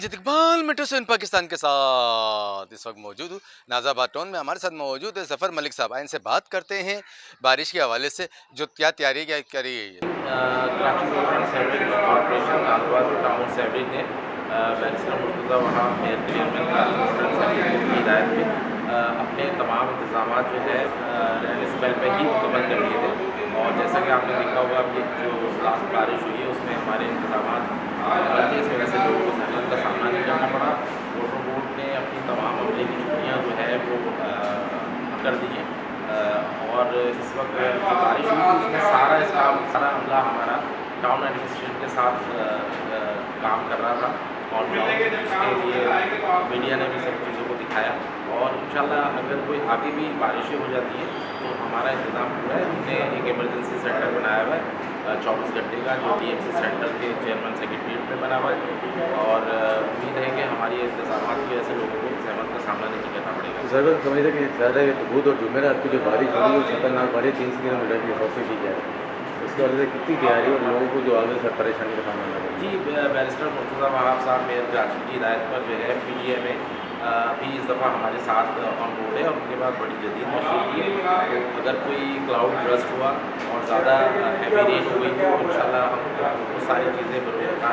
Ranjit Iqbal metro seven Pakistan के साथ इस वक्त मौजूद हूँ नाजाबाद टाउन में। हमारे साथ मौजूद है जफर मलिक साहब। इनसे बात करते हैं बारिश के हवाले से जो क्या तैयारी क्या करी गई है। Karachi rural sewerage corporation Nazabad town sewerage ने barrister Murtaza Wahab mayor chairman Karachi rural sewerage की हिदायत में अपने तमाम इंतजाम जो है रहने से पहले ही मुकम्मल कर लिए थे। और जैसा कि आपने देखा होगा कि जो लास्ट बारिश हुई है उसमें हमारे इंतजाम बल्कि इस वजह से लोगों को सहूलत का सामना नहीं करना पड़ा। वाटर बोर्ड ने अपनी तमाम अमले की छुट्टियाँ जो है वो कर दी हैं। और इस वक्त जो बारिश हुई थी उसमें सारा अमला हमारा टाउन एडमिनिस्ट्रेशन के साथ काम कर रहा था। और उसके लिए मीडिया ने भी सब चीज़ों को दिखाया। और इंशाल्लाह अगर कोई आगे भी बारिशें हो जाती हैं तो हमारा इंतज़ाम पूरा है। हमने एक इमरजेंसी सेंटर बनाया हुआ है 24 घंटे का, जो DMC सेंटर के चेयरमैन सेक्रेटरीट में बना हुआ है। और उम्मीद है कि हमारी इंतजाम की वजह से लोगों को जहमत का सामना नहीं करना पड़ेगा। ज़रूर समझते कि ज़्यादा बुध और जुमेरात की जो बारिश हो रही है वो खतरनाक बारिश 3 किलोमीटर की हिसाब की जाए, उसकी वजह से कितनी तैयारी और लोगों को जो आगे से परेशानी का सामना करना जी, बैरिस्टर मुर्तज़ा वहाब साहब मेयर कराची की हिदायत पर जो है PDA में भी इस दफ़ा हमारे साथ ऑन बोर्ड है। और उनके बाद बड़ी जदीद मशरूती है। तो अगर कोई क्लाउड ब्रस्ट हुआ और ज़्यादा हैवी रेन हो गई तो इंशाल्लाह हम वो सारी चीज़ें बरूए ला